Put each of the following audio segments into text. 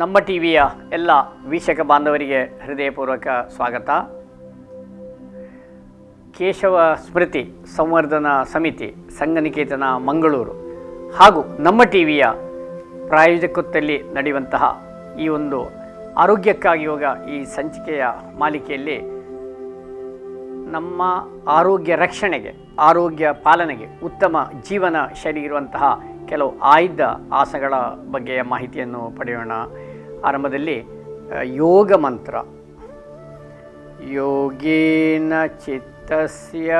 ನಮ್ಮ ಟಿವಿಯ ಎಲ್ಲ ವೀಕ್ಷಕ ಬಾಂಧವರಿಗೆ ಹೃದಯಪೂರ್ವಕ ಸ್ವಾಗತ. ಕೇಶವ ಸ್ಮೃತಿ ಸಂವರ್ಧನಾ ಸಮಿತಿ ಸಂಘನಿಕೇತನ ಮಂಗಳೂರು ಹಾಗೂ ನಮ್ಮ ಟಿವಿಯ ಪ್ರಾಯೋಜಕತ್ವದಲ್ಲಿ ನಡೆಯುವಂತಹ ಈ ಒಂದು ಆರೋಗ್ಯಕ್ಕಾಗಿ ಯೋಗ ಈ ಸಂಚಿಕೆಯ ಮಾಲಿಕೆಯಲ್ಲಿ ನಮ್ಮ ಆರೋಗ್ಯ ರಕ್ಷಣೆಗೆ, ಆರೋಗ್ಯ ಪಾಲನೆಗೆ ಉತ್ತಮ ಜೀವನ ಶೈಲಿ ಇರುವಂತಹ ಕೆಲವು ಆಯ್ದ ಆಸನಗಳ ಬಗ್ಗೆಯ ಮಾಹಿತಿಯನ್ನು ಪಡೆಯೋಣ. ಆರಂಭದಲ್ಲಿ ಯೋಗ ಮಂತ್ರ. ಯೋಗೇನ ಚಿತ್ತಸ್ಯ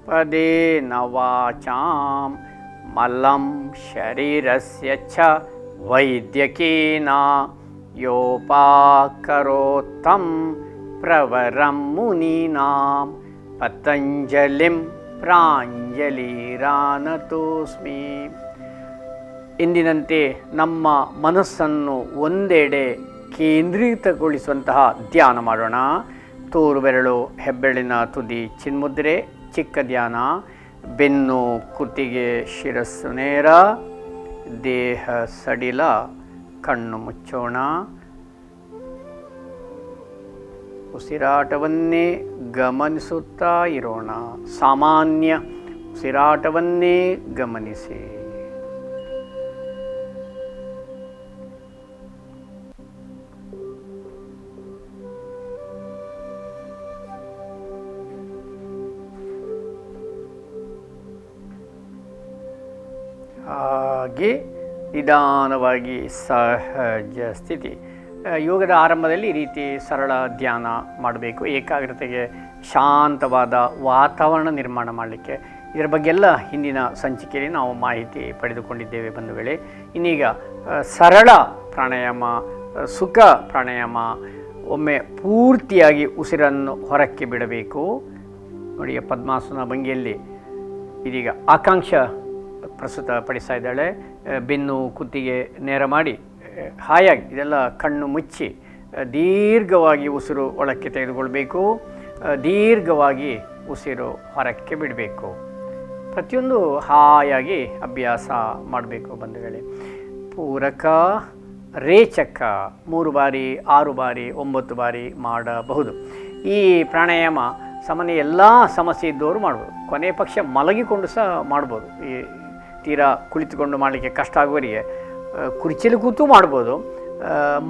ಪದೇನ ವಾಚಾಂ ಮಲಂ ಶರೀರಸ್ಯ ಚ ವೈದ್ಯಕೇನ ಯೋಪಾಕರೋತ್ತಂ ಪ್ರವರಂ ಮುನೀನಾಂ ಪತಂಜಲಿಂ ಪ್ರಾಂಜಲಿರಾನತೋಸ್ಮಿ. ಇಂದಿನಂತೆ ನಮ್ಮ ಮನಸ್ಸನ್ನು ಒಂದೆಡೆ ಕೇಂದ್ರೀಕೃತಗೊಳಿಸುವಂತಹ ಧ್ಯಾನ ಮಾಡೋಣ. ತೋರು ಬೆರಳು, ಹೆಬ್ಬೆರಳಿನ ತುದಿ ಚಿನ್ಮುದ್ರೆ, ಚಿಕ್ಕ ಧ್ಯಾನ. ಬೆನ್ನು, ಕುತ್ತಿಗೆ, ಶಿರಸ್ಸು ನೇರ, ದೇಹ ಸಡಿಲ, ಕಣ್ಣು ಮುಚ್ಚೋಣ. ಉಸಿರಾಟವನ್ನೇ ಗಮನಿಸುತ್ತಾ ಇರೋಣ. ಸಾಮಾನ್ಯ ಉಸಿರಾಟವನ್ನೇ ಗಮನಿಸಿ. ಹಾಗೆ ನಿಧಾನವಾಗಿ ಸಹಜ ಸ್ಥಿತಿ. ಯೋಗದ ಆರಂಭದಲ್ಲಿ ಈ ರೀತಿ ಸರಳ ಧ್ಯಾನ ಮಾಡಬೇಕು. ಏಕಾಗ್ರತೆಗೆ ಶಾಂತವಾದ ವಾತಾವರಣ ನಿರ್ಮಾಣ ಮಾಡಲಿಕ್ಕೆ ಇದರ ಬಗ್ಗೆಲ್ಲ ಹಿಂದಿನ ಸಂಚಿಕೆಯಲ್ಲಿ ನಾವು ಮಾಹಿತಿ ಪಡೆದುಕೊಂಡಿದ್ದೇವೆ ಬಂಧುಗಳೇ. ಇನ್ನೀಗ ಸರಳ ಪ್ರಾಣಾಯಾಮ, ಸುಖ ಪ್ರಾಣಾಯಾಮ. ಒಮ್ಮೆ ಪೂರ್ತಿಯಾಗಿ ಉಸಿರನ್ನು ಹೊರಕ್ಕೆ ಬಿಡಬೇಕು. ನೋಡಿ, ಪದ್ಮಾಸನ ಭಂಗಿಯಲ್ಲಿ ಇದೀಗ ಆಕಾಂಕ್ಷ ಪ್ರಸ್ತುತ ಪಡಿಸ್ತಾ ಇದ್ದಾಳೆ. ಬೆನ್ನು, ಕುತ್ತಿಗೆ ನೇರ ಮಾಡಿ ಹಾಯಾಗಿ ಇದೆಲ್ಲ ಕಣ್ಣು ಮುಚ್ಚಿ ದೀರ್ಘವಾಗಿ ಉಸಿರು ಒಳಕ್ಕೆ ತೆಗೆದುಕೊಳ್ಬೇಕು. ದೀರ್ಘವಾಗಿ ಉಸಿರು ಹೊರಕ್ಕೆ ಬಿಡಬೇಕು. ಪ್ರತಿಯೊಂದು ಹಾಯಾಗಿ ಅಭ್ಯಾಸ ಮಾಡಬೇಕು ಬಂಧುಗಳೇ. ಪೂರಕ, ರೇಚಕ 3 ಬಾರಿ, 6 ಬಾರಿ, 9 ಬಾರಿ ಮಾಡಬಹುದು. ಈ ಪ್ರಾಣಾಯಾಮ ಸಾಮಾನ್ಯ ಎಲ್ಲ ಸಮಸ್ಯೆ ಇದ್ದವರು ಮಾಡ್ಬೋದು. ಕೊನೆಯ ಪಕ್ಷ ಮಲಗಿಕೊಂಡು ಸಹ ಮಾಡ್ಬೋದು. ಈ ತೀರಾ ಕುಳಿತುಕೊಂಡು ಮಾಡಲಿಕ್ಕೆ ಕಷ್ಟ ಆಗುವವರಿಗೆ ಕುರ್ಚಿಯಲ್ಲಿ ಕೂತು ಮಾಡ್ಬೋದು,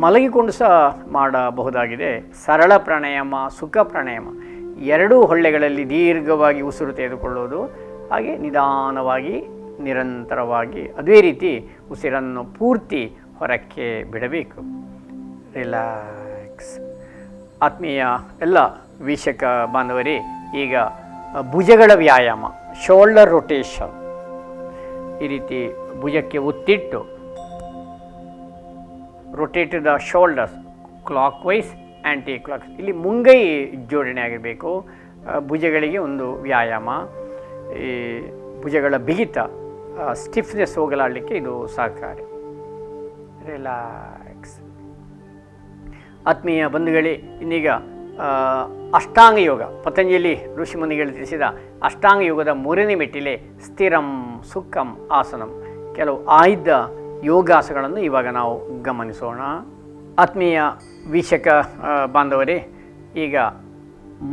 ಮಲಗಿಕೊಂಡು ಸಹ ಮಾಡಬಹುದಾಗಿದೆ. ಸರಳ ಪ್ರಾಣಾಯಾಮ, ಸುಖ ಪ್ರಾಣಾಯಾಮ. 2 ಹೊಳ್ಳೆಗಳಲ್ಲಿ ದೀರ್ಘವಾಗಿ ಉಸಿರು ತೆಗೆದುಕೊಳ್ಳೋದು, ಹಾಗೆ ನಿಧಾನವಾಗಿ ನಿರಂತರವಾಗಿ ಅದೇ ರೀತಿ ಉಸಿರನ್ನು ಪೂರ್ತಿ ಹೊರಕ್ಕೆ ಬಿಡಬೇಕು. ರಿಲ್ಯಾಕ್ಸ್. ಆತ್ಮೀಯ ಎಲ್ಲ ವೀಕ್ಷಕ ಬಾಂಧವರೇ, ಈಗ ಭುಜಗಳ ವ್ಯಾಯಾಮ, ಶೋಲ್ಡರ್ ರೊಟೇಷನ್. ಈ ರೀತಿ ಭುಜಕ್ಕೆ ಒತ್ತಿಟ್ಟು rotate the shoulders clockwise, anti clock. ಇಲ್ಲಿ ಮುಂಗೈ ಜೋಡಣೆ ಆಗಿರಬೇಕು. ಭುಜಗಳಿಗೆ ಒಂದು ವ್ಯಾಯಾಮ. ಈ ಭುಜಗಳ ಬಿಗಿತ, ಸ್ಟಿಫ್ನೆಸ್ ಹೋಗಲಾಡಲಿಕ್ಕೆ ಇದು ಸಹಕಾರಿ. ರಿಲ್ಯಾಕ್ಸ್. ಆತ್ಮೀಯ ಬಂಧುಗಳೇ, ಇನ್ನೀಗ ಅಷ್ಟಾಂಗ ಯೋಗ. ಪತಂಜಲಿ ಋಷಿಮುನಿಗಳು ತಿಳಿಸಿದ ಅಷ್ಟಾಂಗ ಯೋಗದ 3ನೇ ಮೆಟ್ಟಿಲೆ ಸ್ಥಿರಂ ಸುಖಂ ಆಸನಂ. ಕೆಲವು ಆಯ್ದ ಯೋಗಾಸನಗಳನ್ನು ಇವಾಗ ನಾವು ಗಮನಿಸೋಣ. ಆತ್ಮೀಯ ವೀಕ್ಷಕ ಬಾಂಧವರೇ, ಈಗ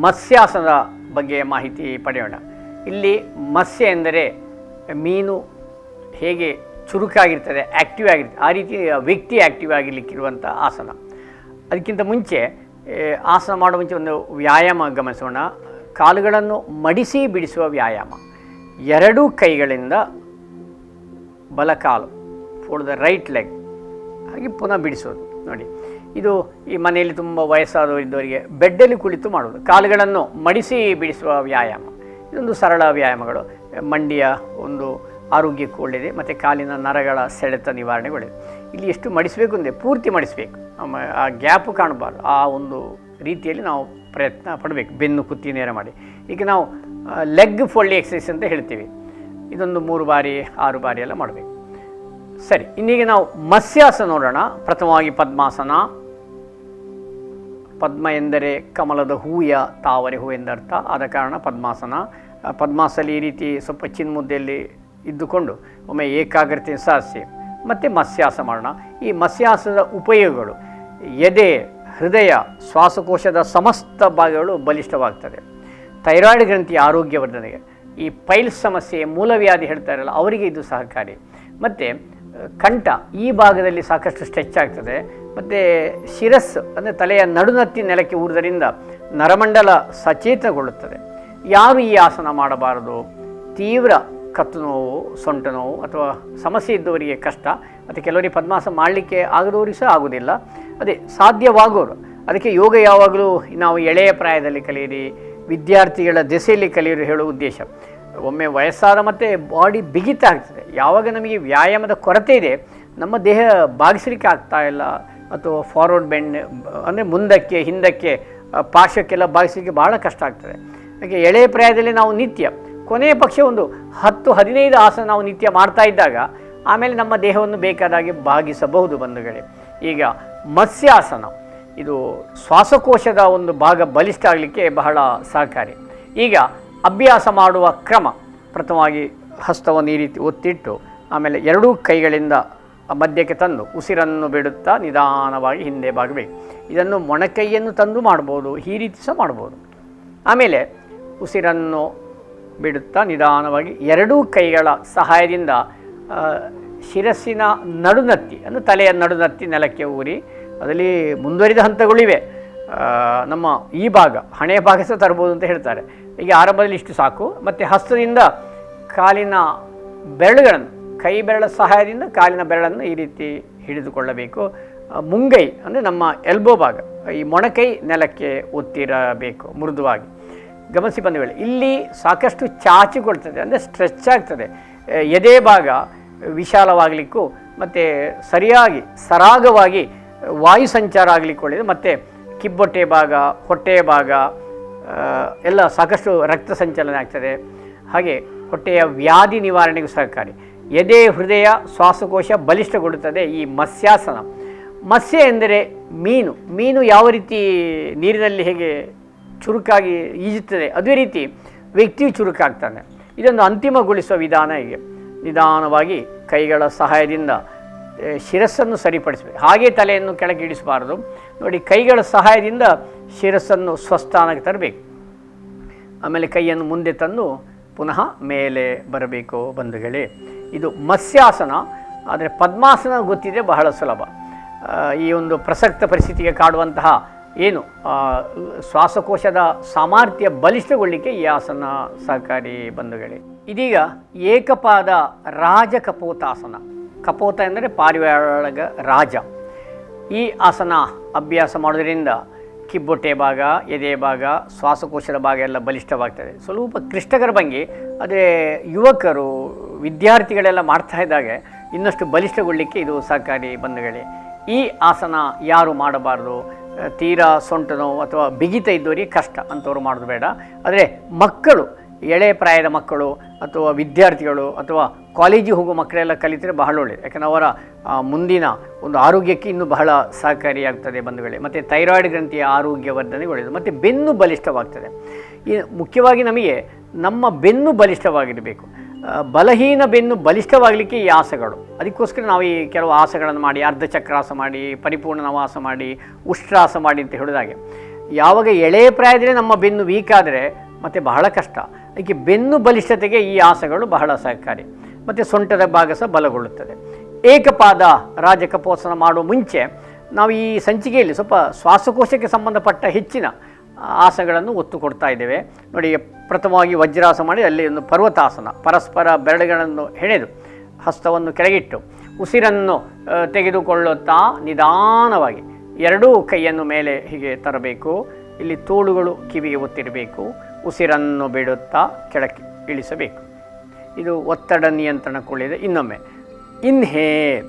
ಮತ್ಸ್ಯಾಸನದ ಬಗ್ಗೆ ಮಾಹಿತಿ ಪಡೆಯೋಣ. ಇಲ್ಲಿ ಮತ್ಸ್ಯ ಎಂದರೆ ಮೀನು ಹೇಗೆ ಚುರುಕಾಗಿರ್ತದೆ, ಆ್ಯಕ್ಟಿವ್ ಆಗಿರ್ತದೆ, ಆ ರೀತಿ ವ್ಯಕ್ತಿ ಆ್ಯಕ್ಟಿವ್ ಆಗಿರಲಿಕ್ಕಿರುವಂಥ ಆಸನ. ಅದಕ್ಕಿಂತ ಮುಂಚೆ ಆಸನ ಮಾಡುವ ಮುಂಚೆ ಒಂದು ವ್ಯಾಯಾಮ ಗಮನಿಸೋಣ. ಕಾಲುಗಳನ್ನು ಮಡಿಸಿ ಬಿಡಿಸುವ ವ್ಯಾಯಾಮ. 2 ಕೈಗಳಿಂದ ಬಲಕಾಲು, ಫೋಲ್ಡ್ ದ ರೈಟ್ ಲೆಗ್, ಹಾಗೆ ಪುನಃ ಬಿಡಿಸೋದು. ನೋಡಿ, ಇದು ಈ ಮನೆಯಲ್ಲಿ ತುಂಬ ವಯಸ್ಸಾದವರಿದ್ದವರಿಗೆ ಬೆಡ್ಡಲ್ಲಿ ಕುಳಿತು ಮಾಡೋದು. ಕಾಲುಗಳನ್ನು ಮಡಿಸಿ ಬಿಡಿಸುವ ವ್ಯಾಯಾಮ. ಇದೊಂದು ಸರಳ ವ್ಯಾಯಾಮಗಳು. ಮಂಡಿಯ ಒಂದು ಆರೋಗ್ಯಕ್ಕೂ ಒಳ್ಳೆಯದೆ ಮತ್ತು ಕಾಲಿನ ನರಗಳ ಸೆಳೆತ ನಿವಾರಣೆಗೊಳ್ಳೆಯದು. ಇಲ್ಲಿ ಎಷ್ಟು ಮಡಿಸಬೇಕು ಅಂದರೆ ಪೂರ್ತಿ ಮಡಿಸಬೇಕು, ಆ ಗ್ಯಾಪು ಕಾಣಬಾರ್ದು. ಆ ಒಂದು ರೀತಿಯಲ್ಲಿ ನಾವು ಪ್ರಯತ್ನ ಪಡಬೇಕು. ಬೆನ್ನು ಕುತ್ತಿ ನೇರ ಮಾಡಿ. ಈಗ ನಾವು ಲೆಗ್ ಫೋಲ್ಡ್ ಎಕ್ಸಸೈಸ್ ಅಂತ ಹೇಳ್ತೀವಿ. ಇದೊಂದು 3 ಬಾರಿ 6 ಬಾರಿ ಎಲ್ಲ ಮಾಡಬೇಕು. ಸರಿ, ಇನ್ನೀಗ ನಾವು ಮತ್ಸ್ಯಾಸನ ನೋಡೋಣ. ಪ್ರಥಮವಾಗಿ ಪದ್ಮಾಸನ. ಪದ್ಮ ಎಂದರೆ ಕಮಲದ ಹೂವಿಯ ತಾವರೆ ಹೂ ಎಂದರ್ಥ. ಆದ ಕಾರಣ ಪದ್ಮಾಸನ. ಪದ್ಮಾಸನಲ್ಲಿ ಈ ರೀತಿ ಸ್ವಲ್ಪ ಚಿನ್ಮುದ್ದೆಯಲ್ಲಿ ಇದ್ದುಕೊಂಡು ಒಮ್ಮೆ ಏಕಾಗ್ರತೆ ಸಾಧಿಸಿ ಮತ್ತು ಮತ್ಸ್ಯಾಸ ಮಾಡೋಣ. ಈ ಮತ್ಸ್ಯಾಸದ ಉಪಯೋಗಗಳು ಎದೆ, ಹೃದಯ, ಶ್ವಾಸಕೋಶದ ಸಮಸ್ತ ಭಾಗಗಳು ಬಲಿಷ್ಠವಾಗ್ತದೆ. ಥೈರಾಯ್ಡ್ ಗ್ರಂಥಿಯ ಆರೋಗ್ಯವರ್ಧನೆಗೆ, ಈ ಪೈಲ್ಸ್ ಸಮಸ್ಯೆ, ಮೂಲವ್ಯಾಧಿ ಹೇಳ್ತಾರಲ್ಲ ಅವರಿಗೆ ಇದು ಸಹಕಾರಿ. ಮತ್ತು ಕಂಠ ಈ ಭಾಗದಲ್ಲಿ ಸಾಕಷ್ಟು ಸ್ಟ್ರೆಚ್ ಆಗ್ತದೆ. ಮತ್ತು ಶಿರಸ್ಸು ಅಂದರೆ ತಲೆಯ ನಡುನತ್ತಿ ನೆಲಕ್ಕೆ ಊರುವುದರಿಂದ ನರಮಂಡಲ ಸಚೇತನಗೊಳ್ಳುತ್ತದೆ. ಯಾರು ಈ ಆಸನ ಮಾಡಬಾರದು? ತೀವ್ರ ಕತ್ತು ನೋವು, ಸೊಂಟ ನೋವು ಅಥವಾ ಸಮಸ್ಯೆ ಇದ್ದವರಿಗೆ ಕಷ್ಟ, ಮತ್ತು ಕೆಲವರಿಗೆ ಪದ್ಮಾಸನ ಮಾಡಲಿಕ್ಕೆ ಆಗದವರಿಗೆ ಸಹ ಆಗೋದಿಲ್ಲ. ಅದೇ ಸಾಧ್ಯವಾಗೋರು. ಅದಕ್ಕೆ ಯೋಗ ಯಾವಾಗಲೂ ನಾವು ಎಳೆಯ ಪ್ರಾಯದಲ್ಲಿ ಕಲಿಯಿರಿ, ವಿದ್ಯಾರ್ಥಿಗಳ ದೆಸೆಯಲ್ಲಿ ಕಲಿಯಿರಿ ಹೇಳೋ ಉದ್ದೇಶ. ಒಮ್ಮೆ ವಯಸ್ಸಾದ ಮತ್ತು ಬಾಡಿ ಬಿಗಿತ ಆಗ್ತದೆ. ಯಾವಾಗ ನಮಗೆ ವ್ಯಾಯಾಮದ ಕೊರತೆ ಇದೆ, ನಮ್ಮ ದೇಹ ಬಾಗಿಸಲಿಕ್ಕೆ ಆಗ್ತಾ ಇಲ್ಲ, ಅಥವಾ ಫಾರ್ವರ್ಡ್ ಬೆಂಡ್ ಅಂದರೆ ಮುಂದಕ್ಕೆ ಹಿಂದಕ್ಕೆ ಪಾರ್ಶ್ವಕ್ಕೆಲ್ಲ ಬಾಗಿಸಲಿಕ್ಕೆ ಭಾಳ ಕಷ್ಟ ಆಗ್ತದೆ. ಹಾಗೆ ಎಳೆಯ ಪ್ರಾಯದಲ್ಲಿ ನಾವು ನಿತ್ಯ ಕೊನೆಯ ಪಕ್ಷ ಒಂದು 10-15 ಆಸನ ನಾವು ನಿತ್ಯ ಮಾಡ್ತಾ ಇದ್ದಾಗ ಆಮೇಲೆ ನಮ್ಮ ದೇಹವನ್ನು ಬೇಕಾದಾಗೆ ಬಾಗಿಸಬಹುದು ಬಂಧುಗಳೇ. ಈಗ ಮತ್ಸ್ಯಾಸನ ಇದು ಶ್ವಾಸಕೋಶದ ಒಂದು ಭಾಗ ಬಲಿಷ್ಠ ಆಗಲಿಕ್ಕೆ ಬಹಳ ಸಹಕಾರಿ. ಈಗ ಅಭ್ಯಾಸ ಮಾಡುವ ಕ್ರಮ, ಪ್ರಥಮವಾಗಿ ಹಸ್ತವನ್ನು ಈ ರೀತಿ ಒತ್ತಿಟ್ಟು ಆಮೇಲೆ ಎರಡೂ ಕೈಗಳಿಂದ ಮಧ್ಯಕ್ಕೆ ತಂದು ಉಸಿರನ್ನು ಬಿಡುತ್ತಾ ನಿಧಾನವಾಗಿ ಹಿಂದೆ ಬಾಗಬೇಕು. ಇದನ್ನು ಮೊಣಕೈಯನ್ನು ತಂದು ಮಾಡ್ಬೋದು, ಈ ರೀತಿ ಸಹ ಮಾಡ್ಬೋದು. ಆಮೇಲೆ ಉಸಿರನ್ನು ಬಿಡುತ್ತಾ ನಿಧಾನವಾಗಿ ಎರಡೂ ಕೈಗಳ ಸಹಾಯದಿಂದ ಶಿರಸ್ಸಿನ ನಡುನತ್ತಿ ಅಂದರೆ ತಲೆಯ ನಡುನತ್ತಿ ನೆಲಕ್ಕೆ ಊರಿ, ಅದರಲ್ಲಿ ಮುಂದುವರಿದ ಹಂತಗಳಿವೆ. ನಮ್ಮ ಈ ಭಾಗ ಹಣೆಯ ಭಾಗ ಸಹ ತರ್ಬೋದು ಅಂತ ಹೇಳ್ತಾರೆ. ಈಗ ಆರಂಭದಲ್ಲಿ ಇಷ್ಟು ಸಾಕು. ಮತ್ತು ಹಸ್ತದಿಂದ ಕಾಲಿನ ಬೆರಳುಗಳನ್ನು, ಕೈ ಬೆರಳ ಸಹಾಯದಿಂದ ಕಾಲಿನ ಬೆರಳನ್ನು ಈ ರೀತಿ ಹಿಡಿದುಕೊಳ್ಳಬೇಕು. ಮುಂಗೈ ಅಂದರೆ ನಮ್ಮ ಎಲ್ಬೋ ಭಾಗ, ಈ ಮೊಣಕೈ ನೆಲಕ್ಕೆ ಒತ್ತಿರಬೇಕು ಮೃದುವಾಗಿ. ಗಮನಿಸಿ ಬಂಧುಗಳೇ, ಇಲ್ಲಿ ಸಾಕಷ್ಟು ಚಾಚಿಕೊಳ್ತದೆ ಅಂದರೆ ಸ್ಟ್ರೆಚ್ ಆಗ್ತದೆ. ಎದೆ ಭಾಗ ವಿಶಾಲವಾಗಲಿಕ್ಕೂ ಮತ್ತು ಸರಿಯಾಗಿ ಸರಾಗವಾಗಿ ವಾಯು ಸಂಚಾರ ಆಗಲಿಕ್ಕೆ ಒಳ್ಳೆಯದು. ಮತ್ತು ಕಿಬ್ಬೊಟ್ಟೆ ಭಾಗ, ಹೊಟ್ಟೆಯ ಭಾಗ ಎಲ್ಲ ಸಾಕಷ್ಟು ರಕ್ತ ಸಂಚಲನ ಆಗ್ತದೆ. ಹಾಗೆ ಹೊಟ್ಟೆಯ ವ್ಯಾಧಿ ನಿವಾರಣೆಗೂ ಸಹಕಾರಿ. ಎದೆ, ಹೃದಯ, ಶ್ವಾಸಕೋಶ ಬಲಿಷ್ಠಗೊಳ್ಳುತ್ತದೆ ಈ ಮತ್ಸ್ಯಾಸನ. ಮತ್ಸ್ಯ ಎಂದರೆ ಮೀನು. ಮೀನು ಯಾವ ರೀತಿ ನೀರಿನಲ್ಲಿ ಹೇಗೆ ಚುರುಕಾಗಿ ಈಜುತ್ತದೆ, ಅದೇ ರೀತಿ ವ್ಯಕ್ತಿಯು ಚುರುಕಾಗ್ತಾನೆ. ಇದನ್ನು ಅಂತಿಮಗೊಳಿಸುವ ವಿಧಾನ ಹೀಗೆ. ನಿಧಾನವಾಗಿ ಕೈಗಳ ಸಹಾಯದಿಂದ ಶಿರಸ್ಸನ್ನು ಸರಿಪಡಿಸಬೇಕು. ಹಾಗೆ ತಲೆಯನ್ನು ಕೆಳಗೆ ಇಳಿಸಬಾರದು. ನೋಡಿ, ಕೈಗಳ ಸಹಾಯದಿಂದ ಶಿರಸ್ಸನ್ನು ಸ್ವಸ್ಥಾನಕ್ಕೆ ತರಬೇಕು. ಆಮೇಲೆ ಕೈಯನ್ನು ಮುಂದೆ ತಂದು ಪುನಃ ಮೇಲೆ ಬರಬೇಕು ಬಂಧುಗಳೇ. ಇದು ಮತ್ಸ್ಯಾಸನ. ಆದರೆ ಪದ್ಮಾಸನ ಗೊತ್ತಿದೆ, ಬಹಳ ಸುಲಭ. ಈ ಒಂದು ಪ್ರಸಕ್ತ ಪರಿಸ್ಥಿತಿಗೆ ಕಾಡುವಂತಹ ಏನು ಶ್ವಾಸಕೋಶದ ಸಾಮರ್ಥ್ಯ ಬಲಿಷ್ಠಗೊಳ್ಳಿಕ್ಕೆ ಈ ಆಸನ ಸಹಕಾರಿ ಬಂಧುಗಳೇ. ಇದೀಗ ಏಕಪಾದ ರಾಜ ಕಪೋತಾಸನ. ಕಪೋತ ಎಂದರೆ ಪಾರಿವಾಳಗ ರಾಜ. ಈ ಆಸನ ಅಭ್ಯಾಸ ಮಾಡೋದರಿಂದ ಕಿಬ್ಬೊಟ್ಟೆ ಭಾಗ, ಎದೆ ಭಾಗ, ಶ್ವಾಸಕೋಶದ ಭಾಗ ಎಲ್ಲ ಬಲಿಷ್ಠವಾಗ್ತದೆ. ಸ್ವಲ್ಪ ಕ್ಲಿಷ್ಟಕರ ಭಂಗಿ, ಆದರೆ ಯುವಕರು ವಿದ್ಯಾರ್ಥಿಗಳೆಲ್ಲ ಮಾಡ್ತಾ ಇದ್ದಾಗ ಇನ್ನಷ್ಟು ಬಲಿಷ್ಠಗೊಳ್ಳಿಕ್ಕೆ ಇದು ಸಹಕಾರಿ ಬಂಧುಗಳೇ. ಈ ಆಸನ ಯಾರು ಮಾಡಬಾರ್ದು? ತೀರಾ ಸೊಂಟ ನೋವು ಅಥವಾ ಬಿಗಿತ ಇದ್ದವರಿಗೆ ಕಷ್ಟ, ಅಂಥವ್ರು ಮಾಡೋದು ಬೇಡ. ಆದರೆ ಮಕ್ಕಳು, ಎಳೆ ಪ್ರಾಯದ ಮಕ್ಕಳು ಅಥವಾ ವಿದ್ಯಾರ್ಥಿಗಳು ಅಥವಾ ಕಾಲೇಜಿಗೆ ಹೋಗುವ ಮಕ್ಕಳೆಲ್ಲ ಕಲಿತರೆ ಬಹಳ ಒಳ್ಳೆಯದು. ಯಾಕಂದರೆ ಅವರ ಮುಂದಿನ ಒಂದು ಆರೋಗ್ಯಕ್ಕೆ ಇನ್ನೂ ಬಹಳ ಸಹಕಾರಿಯಾಗ್ತದೆ ಬಂಧುಗಳೇ. ಮತ್ತು ಥೈರಾಯ್ಡ್ ಗ್ರಂಥಿಯ ಆರೋಗ್ಯವರ್ಧನೆಗೆ ಒಳ್ಳೆಯದು. ಮತ್ತು ಬೆನ್ನು ಬಲಿಷ್ಠವಾಗ್ತದೆ. ಈ ಮುಖ್ಯವಾಗಿ ನಮಗೆ ನಮ್ಮ ಬೆನ್ನು ಬಲಿಷ್ಠವಾಗಿರಬೇಕು. ಬಲಹೀನ ಬೆನ್ನು ಬಲಿಷ್ಠವಾಗಲಿಕ್ಕೆ ಈ ಆಸನಗಳು. ಅದಕ್ಕೋಸ್ಕರ ನಾವು ಈ ಕೆಲವು ಆಸನಗಳನ್ನು ಮಾಡಿ, ಅರ್ಧ ಚಕ್ರಾಸ ಮಾಡಿ, ಪರಿಪೂರ್ಣ ನವಾಸ ಮಾಡಿ, ಉಷ್ಟ್ರಾಸ ಮಾಡಿ ಅಂತ ಹೇಳಿದಾಗೆ, ಯಾವಾಗ ಎಳೆಯ ಪ್ರಾಯದಲ್ಲಿ ನಮ್ಮ ಬೆನ್ನು ವೀಕ್ ಆದರೆ ಮತ್ತು ಬಹಳ ಕಷ್ಟ. ಅದಕ್ಕೆ ಬೆನ್ನು ಬಲಿಷ್ಠತೆಗೆ ಈ ಆಸನಗಳು ಬಹಳ ಸಹಕಾರಿ. ಮತ್ತು ಸೊಂಟದ ಭಾಗ ಸಹ ಬಲಗೊಳ್ಳುತ್ತದೆ. ಏಕಪಾದ ರಾಜಕಪೋತ್ಸವ ಮಾಡುವ ಮುಂಚೆ ನಾವು ಈ ಸಂಚಿಕೆಯಲ್ಲಿ ಸ್ವಲ್ಪ ಶ್ವಾಸಕೋಶಕ್ಕೆ ಸಂಬಂಧಪಟ್ಟ ಹೆಚ್ಚಿನ ಆಸನಗಳನ್ನು ಒತ್ತು ಕೊಡ್ತಾ ಇದ್ದೇವೆ. ನೋಡಿ, ಪ್ರಥಮವಾಗಿ ವಜ್ರಾಸ ಮಾಡಿ, ಅಲ್ಲಿ ಒಂದು ಪರ್ವತಾಸನ. ಪರಸ್ಪರ ಬೆರಳುಗಳನ್ನು ಹೆಣೆದು ಹಸ್ತವನ್ನು ಕೆಳಗಿಟ್ಟು ಉಸಿರನ್ನು ತೆಗೆದುಕೊಳ್ಳುತ್ತಾ ನಿಧಾನವಾಗಿ ಎರಡೂ ಕೈಯನ್ನು ಮೇಲೆ ಹೀಗೆ ತರಬೇಕು. ಇಲ್ಲಿ ತೋಳುಗಳು ಕಿವಿಗೆ ಒತ್ತಿರಬೇಕು. ಉಸಿರನ್ನು ಬಿಡುತ್ತಾ ಕೆಳಕ್ಕೆ ಇಳಿಸಬೇಕು. ಇದು ಒತ್ತಡ ನಿಯಂತ್ರಣಕ್ಕೊಳ್ಳಿದೆ. ಇನ್ನೊಮ್ಮೆ inhale,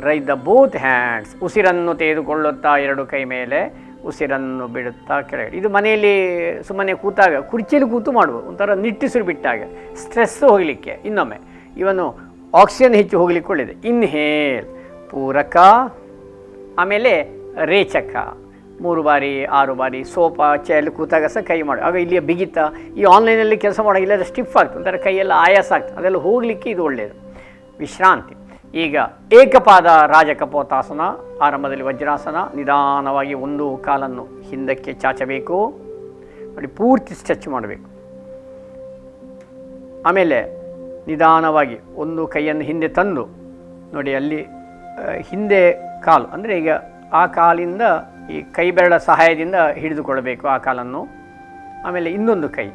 raise the both hands. ಉಸಿರನ್ನು ತೆಗೆದುಕೊಳ್ಳುತ್ತಾ ಎರಡು ಕೈ ಮೇಲೆ, ಉಸಿರನ್ನು ಬಿಡುತ್ತಾ ಕೆಳಗೆ. ಇದು ಮನೆಯಲ್ಲಿ ಸುಮ್ಮನೆ ಕೂತಾಗ ಕುರ್ಚಿಯಲ್ಲಿ ಕೂತು ಮಾಡುವ ಒಂಥರ ನಿಟ್ಟುಸಿರು ಬಿಟ್ಟಾಗ ಸ್ಟ್ರೆಸ್ಸು ಹೋಗಲಿಕ್ಕೆ. ಇನ್ನೊಮ್ಮೆ ಇವನು ಆಕ್ಸಿಜನ್ ಹೆಚ್ಚು ಹೋಗಲಿಕ್ಕೆ ಒಳ್ಳೆಯದು. ಇನ್ಹೇಲ್ ಪೂರಕ, ಆಮೇಲೆ ರೇಚಕ. 3 ಬಾರಿ 6 ಬಾರಿ ಸೋಫಾ ಚೇರಲ್ಲಿ ಕೂತಾಗ ಸಹ ಕೈ ಮಾಡಿ. ಆಗ ಇಲ್ಲಿಯ ಬಿಗಿತ, ಈ ಆನ್ಲೈನಲ್ಲಿ ಕೆಲಸ ಮಾಡೋ ಇಲ್ಲೆಲ್ಲ ಸ್ಟಿಫ್ ಆಗ್ತದೆ, ಒಂಥರ ಕೈಯೆಲ್ಲ ಆಯಾಸ ಆಗ್ತದೆ, ಅದೆಲ್ಲ ಹೋಗಲಿಕ್ಕೆ ಇದು ಒಳ್ಳೆಯದು. ವಿಶ್ರಾಂತಿ. ಈಗ ಏಕಪಾದ ರಾಜಕಪೋತಾಸನ. ಆರಂಭದಲ್ಲಿ ವಜ್ರಾಸನ. ನಿಧಾನವಾಗಿ ಒಂದು ಕಾಲನ್ನು ಹಿಂದಕ್ಕೆ ಚಾಚಬೇಕು. ನೋಡಿ, ಪೂರ್ತಿ ಸ್ಟ್ರೆಚ್ ಮಾಡಬೇಕು. ಆಮೇಲೆ ನಿಧಾನವಾಗಿ ಒಂದು ಕೈಯನ್ನು ಹಿಂದೆ ತಂದು ನೋಡಿ, ಅಲ್ಲಿ ಹಿಂದೆ ಕಾಲು ಅಂದರೆ ಈಗ ಆ ಕಾಲಿಂದ ಈ ಕೈ ಬೆರಳ ಸಹಾಯದಿಂದ ಹಿಡಿದುಕೊಳ್ಳಬೇಕು ಆ ಕಾಲನ್ನು. ಆಮೇಲೆ ಇನ್ನೊಂದು ಕೈ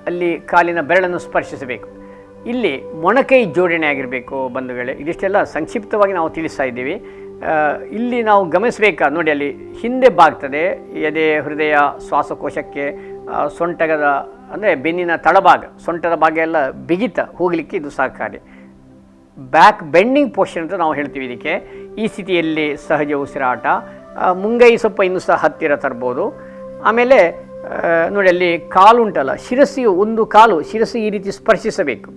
ಅಲ್ಲಿ ಕಾಲಿನ ಬೆರಳನ್ನು ಸ್ಪರ್ಶಿಸಬೇಕು. ಇಲ್ಲಿ ಮೊಣಕೈ ಜೋಡಣೆ ಆಗಿರಬೇಕು ಬಂಧುಗಳೇ. ಇದಿಷ್ಟೆಲ್ಲ ಸಂಕ್ಷಿಪ್ತವಾಗಿ ನಾವು ತಿಳಿಸ್ತಾ ಇದ್ದೀವಿ. ಇಲ್ಲಿ ನಾವು ಗಮನಿಸಬೇಕಾದ ನೋಡಿ, ಅಲ್ಲಿ ಹಿಂದೆ ಬಾಗ್ತದೆ ಎದೆ, ಹೃದಯ, ಶ್ವಾಸಕೋಶಕ್ಕೆ, ಸೊಂಟದ ಅಂದರೆ ಬೆನ್ನಿನ ತಳಭಾಗ, ಸೊಂಟದ ಭಾಗ ಎಲ್ಲ ಬಿಗಿತ ಹೋಗಲಿಕ್ಕೆ ಇದು ಸಹಕಾರಿ. ಬ್ಯಾಕ್ ಬೆಂಡಿಂಗ್ ಪೋರ್ಷನ್ ಅಂತ ನಾವು ಹೇಳ್ತೀವಿ ಇದಕ್ಕೆ. ಈ ಸ್ಥಿತಿಯಲ್ಲಿ ಸಹಜ ಉಸಿರಾಟ. ಮುಂಗೈ ಸ್ವಲ್ಪ ಇನ್ನೂ ಸಹ ಹತ್ತಿರ ತರ್ಬೋದು. ಆಮೇಲೆ ನೋಡಿ, ಅಲ್ಲಿ ಕಾಲು ಉಂಟಲ್ಲ, ಶಿರಸ್ಸಿಯು ಒಂದು ಕಾಲು ಶಿರಸ್ಸು ಈ ರೀತಿ ಸ್ಪರ್ಶಿಸಬೇಕು,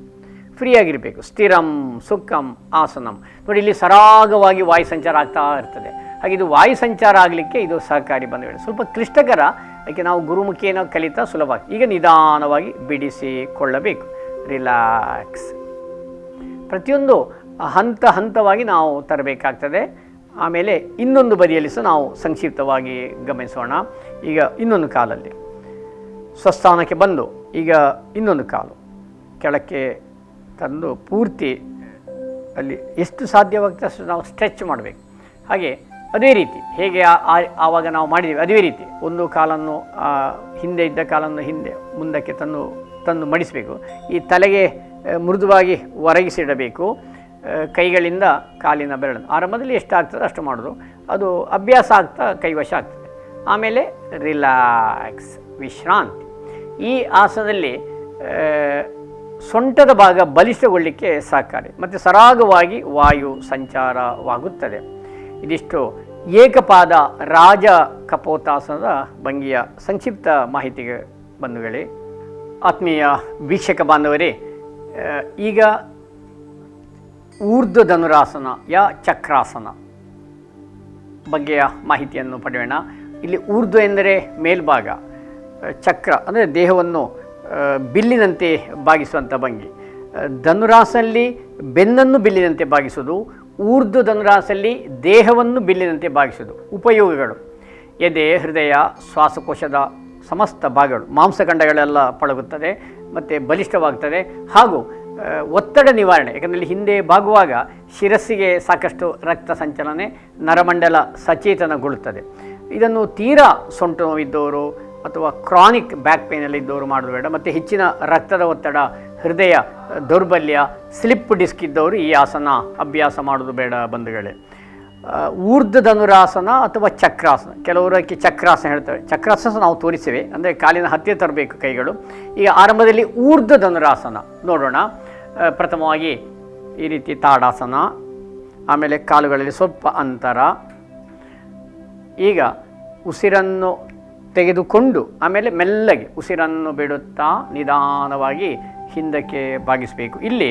ಫ್ರೀಯಾಗಿರಬೇಕು. ಸ್ಥಿರಂ ಸುಖಂ ಆಸನಂ. ನೋಡಿ, ಇಲ್ಲಿ ಸರಾಗವಾಗಿ ವಾಯು ಸಂಚಾರ ಆಗ್ತಾ ಇರ್ತದೆ. ಹಾಗೆ ಇದು ವಾಯು ಸಂಚಾರ ಆಗಲಿಕ್ಕೆ ಇದು ಸಹಕಾರಿ ಬಂಧುಗಳು. ಸ್ವಲ್ಪ ಕ್ಲಿಷ್ಟಕರ, ಅದಕ್ಕೆ ನಾವು ಗುರುಮುಖೇನ ಕಲಿತಾ ಸುಲಭ. ಈಗ ನಿಧಾನವಾಗಿ ಬಿಡಿಸಿಕೊಳ್ಳಬೇಕು. ರಿಲ್ಯಾಕ್ಸ್. ಪ್ರತಿಯೊಂದು ಹಂತ ಹಂತವಾಗಿ ನಾವು ತರಬೇಕಾಗ್ತದೆ. ಆಮೇಲೆ ಇನ್ನೊಂದು ಬದಿಯಲ್ಲಿ ಸಹ ನಾವು ಸಂಕ್ಷಿಪ್ತವಾಗಿ ಗಮನಿಸೋಣ. ಈಗ ಇನ್ನೊಂದು ಕಾಲಲ್ಲಿ ಸ್ವಸ್ಥಾನಕ್ಕೆ ಬಂದು ಈಗ ಇನ್ನೊಂದು ಕಾಲು ಕೆಳಕ್ಕೆ ತಂದು ಪೂರ್ತಿ ಅಲ್ಲಿ ಎಷ್ಟು ಸಾಧ್ಯವಾಗ್ತದೆ ಅಷ್ಟು ನಾವು ಸ್ಟ್ರೆಚ್ ಮಾಡಬೇಕು. ಹಾಗೆ ಅದೇ ರೀತಿ ಹೇಗೆ ಆವಾಗ ನಾವು ಮಾಡಿದ್ದೀವಿ ಅದೇ ರೀತಿ ಒಂದು ಕಾಲನ್ನು ಹಿಂದೆ ಇದ್ದ ಕಾಲನ್ನು ಹಿಂದೆ ಮುಂದಕ್ಕೆ ತಂದು ಮಡಿಸಬೇಕು. ಈ ತಲೆಗೆ ಮೃದುವಾಗಿ ಒರಗಿಸಿಡಬೇಕು. ಕೈಗಳಿಂದ ಕಾಲಿನ ಬೆರಳನ್ನು ಆರಂಭದಲ್ಲಿ ಎಷ್ಟಾಗ್ತದೆ ಅಷ್ಟು ಮಾಡೋದು. ಅದು ಅಭ್ಯಾಸ ಆಗ್ತಾ ಕೈವಶ ಆಗ್ತದೆ. ಆಮೇಲೆ ರಿಲ್ಯಾಕ್ಸ್, ವಿಶ್ರಾಂತಿ. ಈ ಆಸನದಲ್ಲಿ ಸೊಂಟದ ಭಾಗ ಬಲಿಷ್ಠಗೊಳ್ಳಲಿಕ್ಕೆ ಸಹಕಾರಿ ಮತ್ತು ಸರಾಗವಾಗಿ ವಾಯು ಸಂಚಾರವಾಗುತ್ತದೆ. ಇದಿಷ್ಟು ಏಕಪಾದ ರಾಜ ಕಪೋತಾಸನದ ಭಂಗಿಯ ಸಂಕ್ಷಿಪ್ತ ಮಾಹಿತಿಗೆ ಬಂಧುಗಳೇ. ಆತ್ಮೀಯ ವೀಕ್ಷಕ ಬಾಂಧವರೇ, ಈಗ ಊರ್ಧ್ವ ಧನುರಾಸನ ಯಾ ಚಕ್ರಾಸನ ಬಗ್ಗೆಯ ಮಾಹಿತಿಯನ್ನು ಪಡೆಯೋಣ. ಇಲ್ಲಿ ಊರ್ಧ್ವ ಎಂದರೆ ಮೇಲ್ಭಾಗ, ಚಕ್ರ ಅಂದರೆ ದೇಹವನ್ನು ಬಿಲ್ಲಿನಂತೆ ಬಾಗಿಸುವಂಥ ಭಂಗಿ. ಧನುರಾಸನಲ್ಲಿ ಬೆನ್ನನ್ನು ಬಿಲ್ಲಿನಂತೆ ಬಾಗಿಸೋದು, ಊರ್ಧ್ವ ಧನುರಾಸಲ್ಲಿ ದೇಹವನ್ನು ಬಿಲ್ಲಿನಂತೆ ಬಾಗಿಸೋದು. ಉಪಯೋಗಗಳು: ಎದೆ, ಹೃದಯ, ಶ್ವಾಸಕೋಶದ ಸಮಸ್ತ ಭಾಗಗಳು, ಮಾಂಸಖಂಡಗಳೆಲ್ಲ ಪಳಗುತ್ತದೆ ಮತ್ತು ಬಲಿಷ್ಠವಾಗ್ತದೆ. ಹಾಗೂ ಒತ್ತಡ ನಿವಾರಣೆ, ಯಾಕಂದರೆ ಹಿಂದೆ ಬಾಗುವಾಗ ಶಿರಸ್ಸಿಗೆ ಸಾಕಷ್ಟು ರಕ್ತ ಸಂಚಲನೆ, ನರಮಂಡಲ ಸಚೇತನಗೊಳ್ಳುತ್ತದೆ. ಇದನ್ನು ತೀರಾ ಸೊಂಟ ನೋವಿದ್ದವರು ಅಥವಾ ಕ್ರಾನಿಕ್ ಬ್ಯಾಕ್ ಪೇನಲ್ಲಿದ್ದವರು ಮಾಡೋದು ಬೇಡ. ಮತ್ತು ಹೆಚ್ಚಿನ ರಕ್ತದ ಒತ್ತಡ, ಹೃದಯ ದೌರ್ಬಲ್ಯ, ಸ್ಲಿಪ್ ಡಿಸ್ಕ್ ಇದ್ದವರು ಈ ಆಸನ ಅಭ್ಯಾಸ ಮಾಡೋದು ಬೇಡ ಬಂಧುಗಳೇ. ಊರ್ಧ್ವ ಧನುರಾಸನ ಅಥವಾ ಚಕ್ರಾಸನ, ಕೆಲವರು ಅದಕ್ಕೆ ಚಕ್ರಾಸನ ಹೇಳ್ತೇವೆ. ಚಕ್ರಾಸನ ನಾವು ತೋರಿಸಿವೆ, ಅಂದರೆ ಕಾಲಿನ ಹತ್ತಿರ ತರಬೇಕು ಕೈಗಳು. ಈಗ ಆರಂಭದಲ್ಲಿ ಊರ್ಧ್ವ ಧನುರಾಸನ ನೋಡೋಣ. ಪ್ರಥಮವಾಗಿ ಈ ರೀತಿ ತಾಡಾಸನ, ಆಮೇಲೆ ಕಾಲುಗಳಲ್ಲಿ ಸ್ವಲ್ಪ ಅಂತರ. ಈಗ ಉಸಿರನ್ನು ತೆಗೆದುಕೊಂಡು ಆಮೇಲೆ ಮೆಲ್ಲಗೆ ಉಸಿರನ್ನು ಬಿಡುತ್ತಾ ನಿಧಾನವಾಗಿ ಹಿಂದಕ್ಕೆ ಬಾಗಿಸಬೇಕು. ಇಲ್ಲಿ